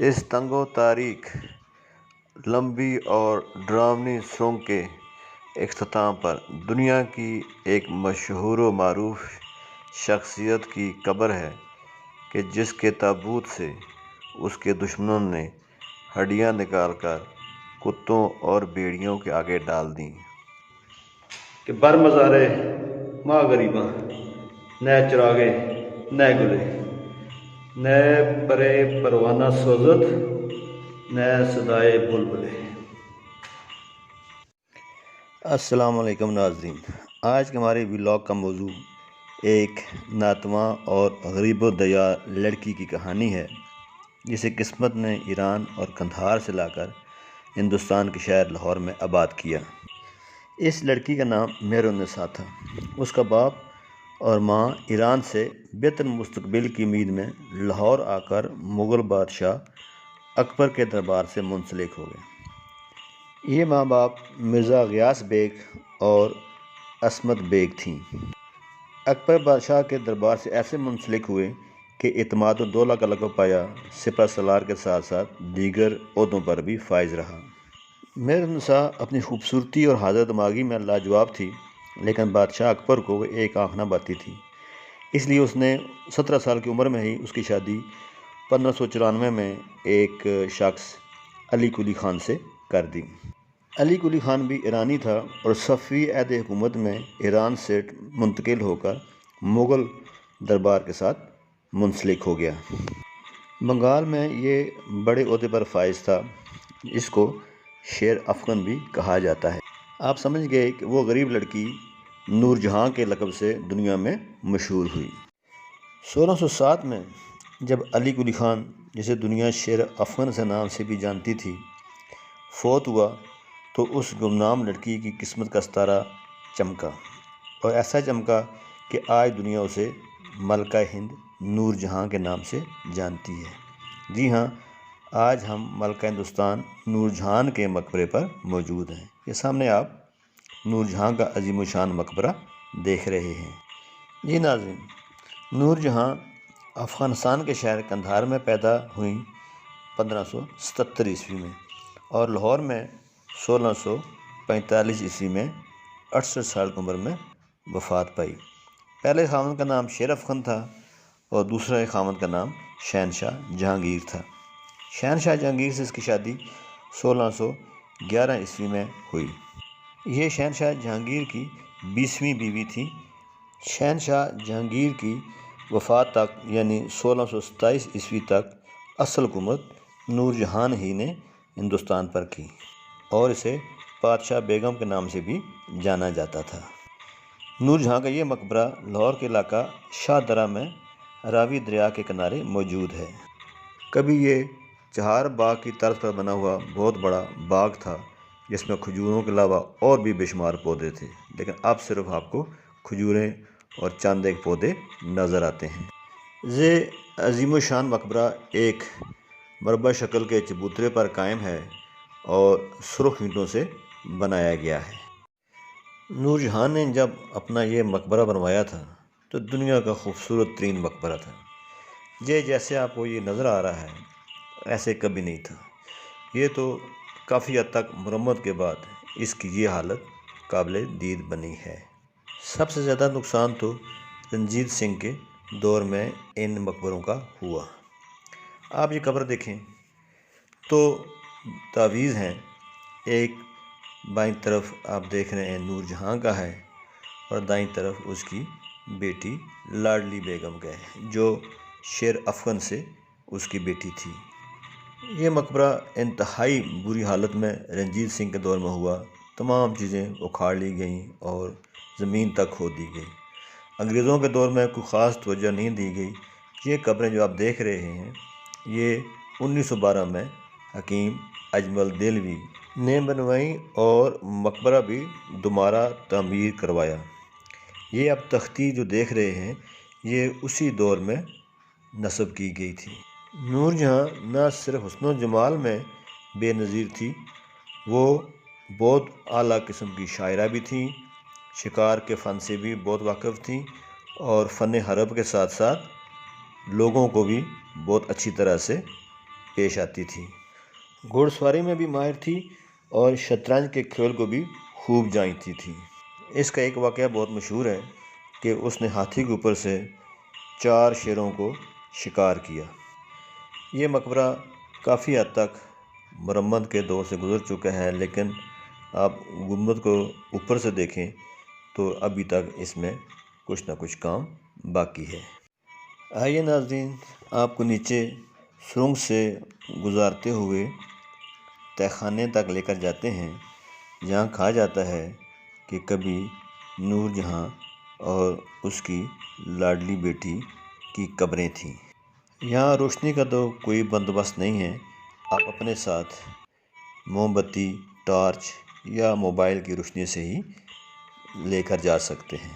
اس تنگ و تاریک لمبی اور ڈراؤنی سرنگ کے اختتام پر دنیا کی ایک مشہور و معروف شخصیت کی قبر ہے کہ جس کے تابوت سے اس کے دشمنوں نے ہڈیاں نکال کر کتوں اور بھیڑیوں کے آگے ڈال دیں کہ بر مزارے ماں غریباں نئے چراغے نئے گلے نئے پرے پروانہ سوزت نئے صدائے بلبلے۔ السلام علیکم ناظرین، آج کے ہمارے ولاگ کا موضوع ایک ناتواں اور غریب و دیار لڑکی کی کہانی ہے جسے قسمت نے ایران اور قندھار سے لا کر ہندوستان کے شہر لاہور میں آباد کیا۔ اس لڑکی کا نام مہرالنساء تھا۔ اس کا باپ اور ماں ایران سے بہتر مستقبل کی امید میں لاہور آ کر مغل بادشاہ اکبر کے دربار سے منسلک ہو گئے۔ یہ ماں باپ مرزا غیاث بیگ اور عصمت بیگ تھیں۔ اکبر بادشاہ کے دربار سے ایسے منسلک ہوئے کہ اعتماد الدولہ کا لقب پایا، سپہ سالار کے ساتھ ساتھ دیگر عہدوں پر بھی فائز رہا۔ مہرالنساء اپنی خوبصورتی اور حاضر دماغی میں لاجواب تھی، لیکن بادشاہ اکبر کو ایک آنکھ نہ بھاتی تھی، اس لیے اس نے 17 سال کی عمر میں ہی اس کی شادی 1594 میں ایک شخص علی قلی خان سے کر دی۔ علی قلی خان بھی ایرانی تھا اور صفوی عہد حکومت میں ایران سے منتقل ہو کر مغل دربار کے ساتھ منسلک ہو گیا۔ بنگال میں یہ بڑے عہدے پر فائز تھا، اس کو شیر افغن بھی کہا جاتا ہے۔ آپ سمجھ گئے کہ وہ غریب لڑکی نور جہاں کے لقب سے دنیا میں مشہور ہوئی۔ 1607 میں جب علی قلی خان، جسے دنیا شیر افغن سے نام سے بھی جانتی تھی، فوت ہوا تو اس گمنام لڑکی کی قسمت کا ستارہ چمکا، اور ایسا چمکا کہ آج دنیا اسے ملکہ ہند نور جہاں کے نام سے جانتی ہے۔ جی ہاں، آج ہم ملکہ ہندوستان نور جہاں کے مقبرے پر موجود ہیں۔ یہ سامنے آپ نور جہاں کا عظیم الشان مقبرہ دیکھ رہے ہیں۔ جی ناظرین، نور جہاں افغانستان کے شہر قندھار میں پیدا ہوئیں 1577 عیسوی میں، اور لاہور میں 1645 عیسوی میں 68 سال کی عمر میں وفات پائی۔ پہلے خاوند کا نام شیر افغن تھا اور دوسرے خاوند کا نام شہنشاہ جہانگیر تھا۔ شہنشاہ جہانگیر سے اس کی شادی 1611 عیسوی میں ہوئی۔ یہ شہنشاہ جہانگیر کی 20ویں بیوی تھی۔ شہنشاہ جہانگیر کی وفات تک یعنی 1627 عیسوی تک اصل حکومت نور جہاں ہی نے ہندوستان پر کی، اور اسے پادشاہ بیگم کے نام سے بھی جانا جاتا تھا۔ نور جہاں کا یہ مقبرہ لاہور کے علاقہ شاہ درہ میں راوی دریا کے کنارے موجود ہے۔ کبھی یہ چہار باغ کی طرز پر بنا ہوا بہت بڑا باغ تھا، جس میں کھجوروں کے علاوہ اور بھی بے شمار پودے تھے، لیکن اب صرف آپ کو کھجوریں اور چند ایک پودے نظر آتے ہیں۔ یہ عظیم الشان مقبرہ ایک مربع شکل کے چبوترے پر قائم ہے اور سرخ اینٹوں سے بنایا گیا ہے۔ نور جہاں نے جب اپنا یہ مقبرہ بنوایا تھا تو دنیا کا خوبصورت ترین مقبرہ تھا۔ جیسے آپ کو یہ نظر آ رہا ہے ایسے کبھی نہیں تھا۔ یہ تو کافی حد تک مرمت کے بعد اس کی یہ حالت قابل دید بنی ہے۔ سب سے زیادہ نقصان تو رنجیت سنگھ کے دور میں ان مقبروں کا ہوا۔ آپ یہ قبر دیکھیں تو تعویذ ہیں، ایک بائیں طرف آپ دیکھ رہے ہیں نور جہاں کا ہے اور دائیں طرف اس کی بیٹی لاڈلی بیگم کا ہے، جو شیر افغن سے اس کی بیٹی تھی۔ یہ مقبرہ انتہائی بری حالت میں رنجیت سنگھ کے دور میں ہوا۔ تمام چیزیں اکھاڑ لی گئیں اور زمین تک کھود دی گئی۔ انگریزوں کے دور میں کوئی خاص توجہ نہیں دی گئی۔ یہ قبریں جو آپ دیکھ رہے ہیں یہ 1912 میں حکیم اجمل دہلوی نے بنوائیں اور مقبرہ بھی دوبارہ تعمیر کروایا۔ یہ اب تختی جو دیکھ رہے ہیں یہ اسی دور میں نصب کی گئی تھی۔ نور جہاں نہ صرف حسن و جمال میں بے نظیر تھی، وہ بہت اعلیٰ قسم کی شاعرہ بھی تھیں، شکار کے فن سے بھی بہت واقف تھیں اور فن حرب کے ساتھ ساتھ لوگوں کو بھی بہت اچھی طرح سے پیش آتی تھی۔ گھوڑ سواری میں بھی ماہر تھی اور شطرنج کے کھیل کو بھی خوب جانتی تھی۔ اس کا ایک واقعہ بہت مشہور ہے کہ اس نے ہاتھی کے اوپر سے 4 شیروں کو شکار کیا۔ یہ مقبرہ کافی حد تک مرمت کے دور سے گزر چکا ہے، لیکن آپ گنبد کو اوپر سے دیکھیں تو ابھی تک اس میں کچھ نہ کچھ کام باقی ہے۔ آئیے ناظرین، آپ کو نیچے سرنگ سے گزارتے ہوئے تہہ خانے تک لے کر جاتے ہیں، جہاں کہا جاتا ہے کہ کبھی نور جہاں اور اس کی لاڈلی بیٹی کی قبریں تھیں۔ یہاں روشنی کا تو کوئی بندوبست نہیں ہے، آپ اپنے ساتھ موم بتی، ٹارچ یا موبائل کی روشنی سے ہی لے کر جا سکتے ہیں۔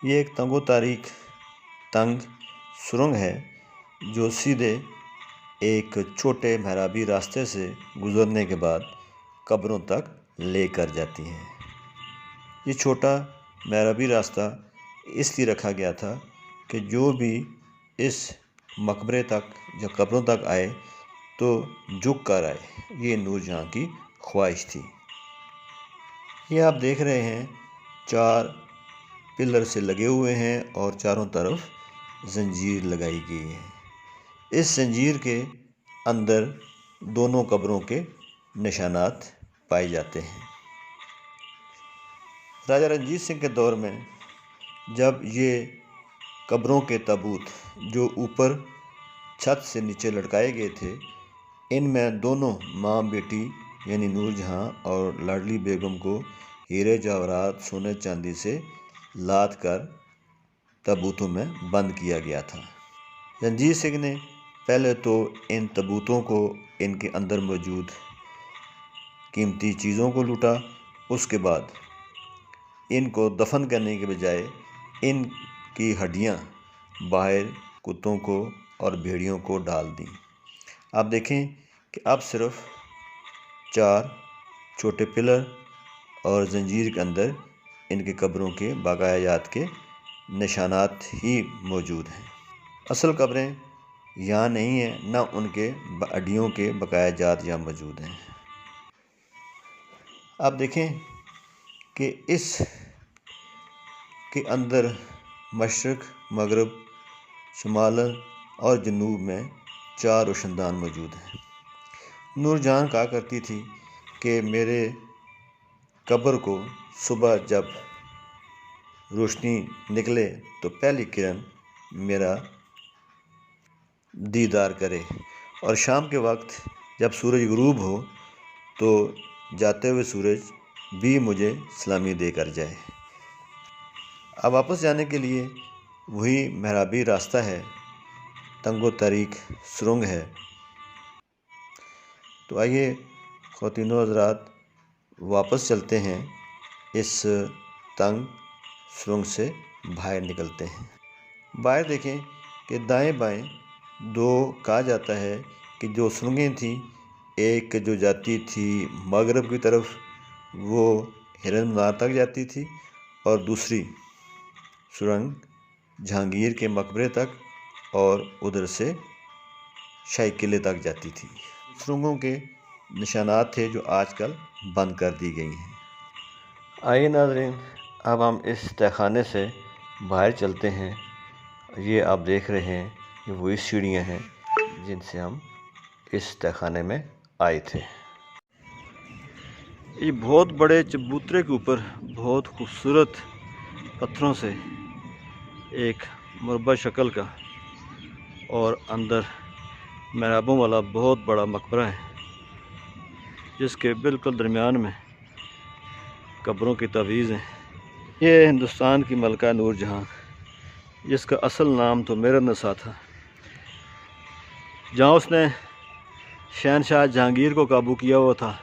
یہ ایک تنگ و تاریک سرنگ ہے جو سیدھے ایک چھوٹے محرابی راستے سے گزرنے کے بعد قبروں تک لے کر جاتی ہے۔ یہ چھوٹا محرابی راستہ اس لیے رکھا گیا تھا کہ جو بھی اس مقبرے تک یا قبروں تک آئے تو جھک کر آئے، یہ نور جہاں کی خواہش تھی۔ یہ آپ دیکھ رہے ہیں 4 پلر سے لگے ہوئے ہیں اور چاروں طرف زنجیر لگائی گئی ہے۔ اس زنجیر کے اندر دونوں قبروں کے نشانات پائے جاتے ہیں۔ راجہ رنجیت سنگھ کے دور میں جب یہ قبروں کے تابوت جو اوپر چھت سے نیچے لٹکائے گئے تھے، ان میں دونوں ماں بیٹی یعنی نور جہاں اور لاڈلی بیگم کو ہیرے جواہرات سونے چاندی سے لاد کر تابوتوں میں بند کیا گیا تھا۔ رنجیت سنگھ نے پہلے تو ان تابوتوں کو ان کے اندر موجود قیمتی چیزوں کو لوٹا، اس کے بعد ان کو دفن کرنے کے بجائے ان کی ہڈیاں باہر کتوں کو اور بھیڑیوں کو ڈال دیں۔ آپ دیکھیں کہ اب صرف 4 چھوٹے پلر اور زنجیر کے اندر ان کی قبروں کے بقایا جات کے نشانات ہی موجود ہیں۔ اصل قبریں یہاں نہیں ہیں، نہ ان کے ہڈیوں کے بقایا جات یہاں موجود ہیں۔ آپ دیکھیں کہ اس کے اندر مشرق، مغرب، شمال اور جنوب میں 4 روشن دان موجود ہیں۔ نور جہاں کہا کرتی تھی کہ میرے قبر کو صبح جب روشنی نکلے تو پہلی کرن میرا دیدار کرے اور شام کے وقت جب سورج غروب ہو تو جاتے ہوئے سورج بھی مجھے سلامی دے کر جائے۔ اب واپس جانے کے لیے وہی محرابی راستہ ہے، تنگ و تاریک سرنگ ہے۔ تو آئیے خواتین و حضرات واپس چلتے ہیں، اس تنگ سرنگ سے باہر نکلتے ہیں۔ باہر دیکھیں کہ دائیں بائیں 2 کہا جاتا ہے کہ جو سرنگیں تھیں، ایک جو جاتی تھی مغرب کی طرف وہ ہرن مزار تک جاتی تھی اور دوسری سرنگ جہانگیر کے مقبرے تک اور ادھر سے شاہی قلعے تک جاتی تھی۔ سرنگوں کے نشانات تھے جو آج کل بند کر دی گئی ہیں۔ آئیے ناظرین، اب ہم اس تہہ خانے سے باہر چلتے ہیں۔ یہ آپ دیکھ رہے ہیں کہ وہی سیڑھیاں ہیں جن سے ہم اس تہہ خانے میں آئے تھے۔ یہ بہت بڑے چبوترے کے اوپر بہت خوبصورت پتھروں سے ایک مربع شکل کا اور اندر محرابوں والا بہت بڑا مقبرہ ہے، جس کے بالکل درمیان میں قبروں کی تعویذ ہیں۔ یہ ہندوستان کی ملکہ نور جہاں، جس کا اصل نام تو مہر النساء تھا، جہاں اس نے شہنشاہ جہانگیر کو قابو کیا ہوا تھا،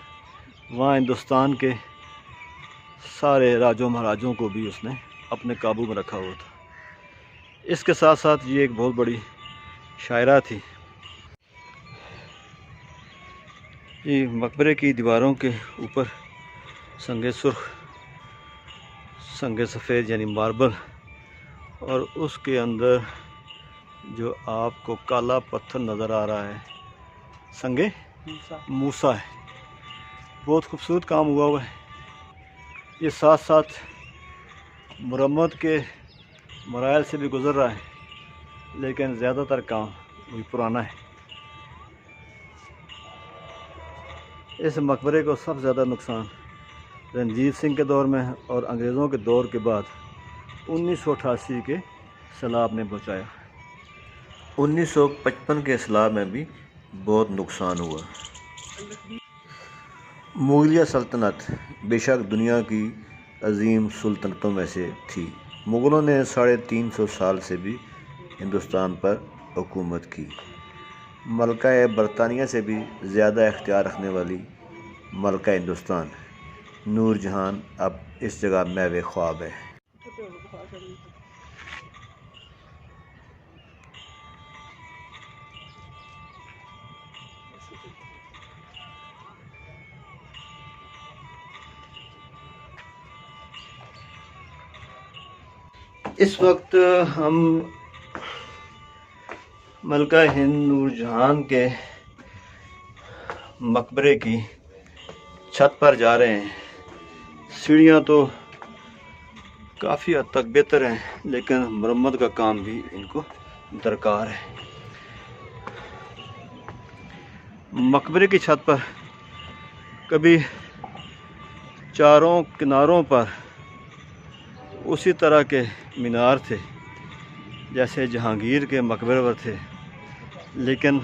وہاں ہندوستان کے سارے راجوں مہاراجوں کو بھی اس نے اپنے قابو میں رکھا ہوا تھا۔ اس کے ساتھ ساتھ یہ ایک بہت بڑی شاعرہ تھی۔ یہ مقبرے کی دیواروں کے اوپر سنگ سرخ، سنگ سفید یعنی ماربل، اور اس کے اندر جو آپ کو کالا پتھر نظر آ رہا ہے، سنگ موسیٰ ہے۔ بہت خوبصورت کام ہوا ہوا ہے۔ یہ ساتھ ساتھ مرمت کے مراحل سے بھی گزر رہا ہے، لیکن زیادہ تر کام وہی پرانا ہے۔ اس مقبرے کو سب سے زیادہ نقصان رنجیت سنگھ کے دور میں اور انگریزوں کے دور کے بعد 1988 کے سیلاب نے پہنچایا۔ 1955 کے سیلاب میں بھی بہت نقصان ہوا۔ مغلیہ سلطنت بے شک دنیا کی عظیم سلطنتوں میں سے تھی۔ مغلوں نے 350 سال سے بھی ہندوستان پر حکومت کی۔ ملکہ برطانیہ سے بھی زیادہ اختیار رکھنے والی ملکہ ہندوستان نور جہاں اب اس جگہ محو خواب ہے۔ اس وقت ہم ملکہ ہند نور جہاں کے مقبرے کی چھت پر جا رہے ہیں۔ سیڑھیاں تو کافی حد تک بہتر ہیں، لیکن مرمت کا کام بھی ان کو درکار ہے۔ مقبرے کی چھت پر کبھی چاروں کناروں پر اسی طرح کے مینار تھے جیسے جہانگیر کے مقبرے پر تھے، لیکن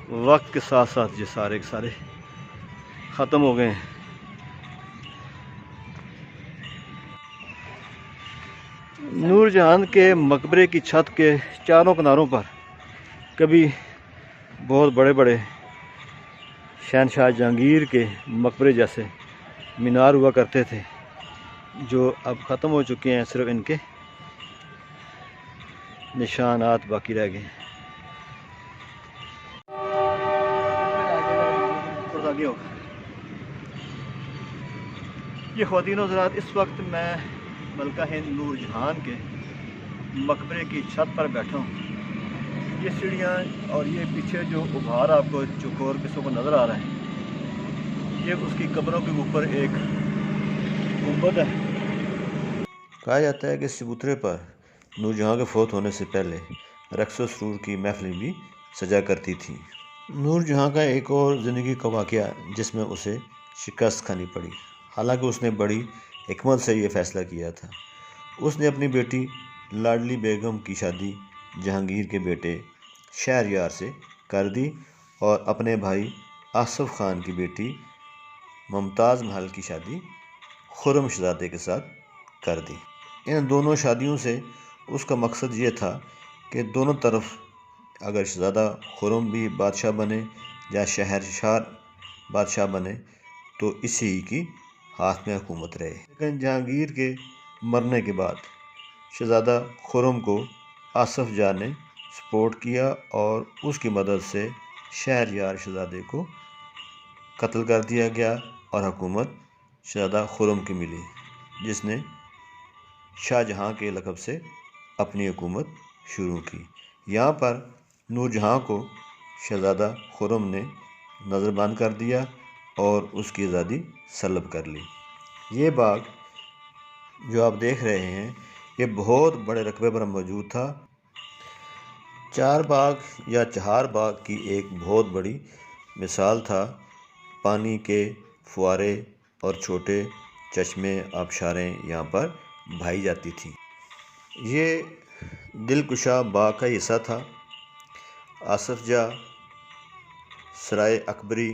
وقت کے ساتھ ساتھ یہ سارے کے سارے ختم ہو گئے ہیں۔ نور جہاں کے مقبرے کی چھت کے چاروں کناروں پر کبھی بہت بڑے بڑے شہنشاہ جہانگیر کے مقبرے جیسے مینار ہوا کرتے تھے، جو اب ختم ہو چکے ہیں، صرف ان کے نشانات باقی رہ گئے ہیں۔ یہ خواتین و حضرات، اس وقت میں ملکہ ہند نور جہاں کے مقبرے کی چھت پر بیٹھا ہوں۔ یہ سیڑھیاں اور یہ پیچھے جو ابھار آپ کو چوکور قسم کو نظر آ رہا ہے، یہ اس کی قبروں کے اوپر ایک گنبد ہے۔ کہا جاتا ہے کہ اس چبوترے پر نور جہاں کے فوت ہونے سے پہلے رقص و سرور کی محفلیں بھی سجا کرتی تھیں۔ نور جہاں کا ایک اور زندگی کا واقعہ جس میں اسے شکست کھانی پڑی، حالانکہ اس نے بڑی حکمت سے یہ فیصلہ کیا تھا۔ اس نے اپنی بیٹی لاڈلی بیگم کی شادی جہانگیر کے بیٹے شہریار سے کر دی اور اپنے بھائی آصف خان کی بیٹی ممتاز محل کی شادی خرم شہزادے کے ساتھ کر دی۔ ان دونوں شادیوں سے اس کا مقصد یہ تھا کہ دونوں طرف اگر شہزادہ خرم بھی بادشاہ بنے یا شہرشار بادشاہ بنے تو اسی کی ہاتھ میں حکومت رہے۔ لیکن جہانگیر کے مرنے کے بعد شہزادہ خرم کو آصف جاں نے سپورٹ کیا اور اس کی مدد سے شہریار شہزادے کو قتل کر دیا گیا اور حکومت شہزادہ خرم کی ملی، جس نے شاہ جہاں کے لقب سے اپنی حکومت شروع کی۔ یہاں پر نور جہاں کو شہزادہ خرم نے نظر بند کر دیا اور اس کی آزادی سلب کر لی۔ یہ باغ جو آپ دیکھ رہے ہیں یہ بہت بڑے رقبے پر موجود تھا۔ چار باغ یا چہار باغ کی ایک بہت بڑی مثال تھا۔ پانی کے فوارے اور چھوٹے چشمے آبشاریں یہاں پر بہائی جاتی تھیں۔ یہ دلکشا باغ کا حصہ تھا۔ آصف جاں سرائے اکبری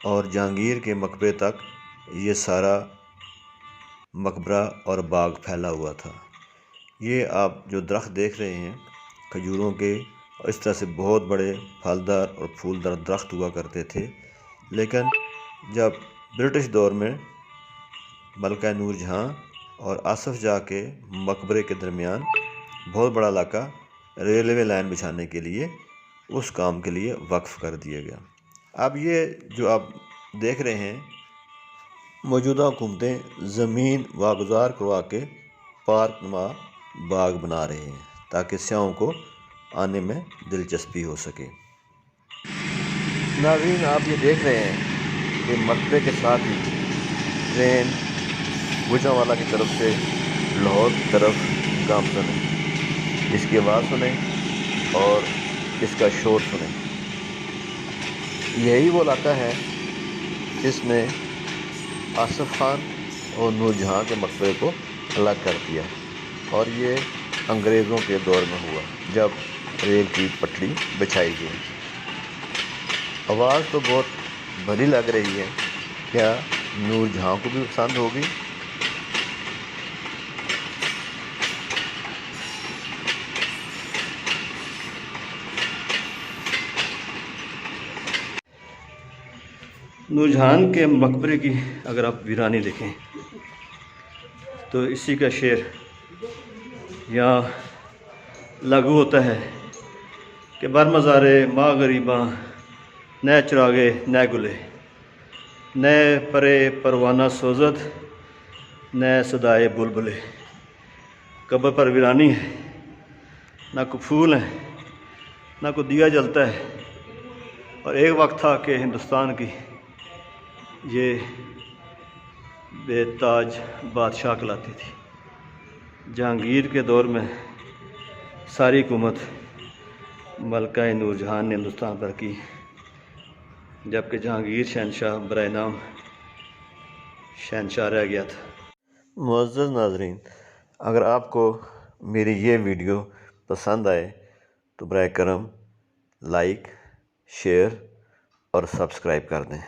اور جہانگیر کے مقبرے تک یہ سارا مقبرہ اور باغ پھیلا ہوا تھا۔ یہ آپ جو درخت دیکھ رہے ہیں کھجوروں کے، اور اس طرح سے بہت بڑے پھلدار اور پھولدار درخت ہوا کرتے تھے، لیکن جب برٹش دور میں ملکہ نور جہاں اور آصف جاہ کے مقبرے کے درمیان بہت بڑا علاقہ ریلوے لائن بچھانے کے لیے اس کام کے لیے وقف کر دیا گیا۔ اب یہ جو آپ دیکھ رہے ہیں موجودہ حکومتیں زمین واگزار کروا کے پارک نما باغ بنا رہے ہیں تاکہ سیاحوں کو آنے میں دلچسپی ہو سکے۔ ناظرین، آپ یہ دیکھ رہے ہیں کہ مقبرے کے ساتھ ہی ٹرین گوجرانوالہ کی طرف سے لاہور کی طرف گامزن ہے۔ اس کی آواز سنیں اور اس کا شور سنیں۔ یہی وہ علاقہ ہے جس نے آصف خان اور نور جہاں کے مقبرے کو الگ کر دیا، اور یہ انگریزوں کے دور میں ہوا جب ریل کی پٹری بچھائی گئی۔ آواز تو بہت بھلی لگ رہی ہے، کیا نور جہاں کو بھی پسند ہوگی؟ نور جہان کے مقبرے کی اگر آپ ویرانی دیکھیں تو اسی کا شعر یہاں لاگو ہوتا ہے کہ بر مزارے ماں غریباں نئے چراغے نئے گلے، نئے پرے پروانہ سوزد نئے صدائے بلبلے۔ قبر پر ویرانی ہے، نہ کوئی پھول ہیں، نہ کوئی دیا جلتا ہے، اور ایک وقت تھا کہ ہندوستان کی یہ بے تاج بادشاہ کہلاتی تھی۔ جہانگیر کے دور میں ساری حکومت ملکہ نور جہان نے ہندوستان پر کی، جبکہ جہانگیر شہنشاہ برائے نام شہنشاہ رہ گیا تھا۔ معزز ناظرین، اگر آپ کو میری یہ ویڈیو پسند آئے تو برائے کرم لائک، شیئر اور سبسکرائب کر دیں۔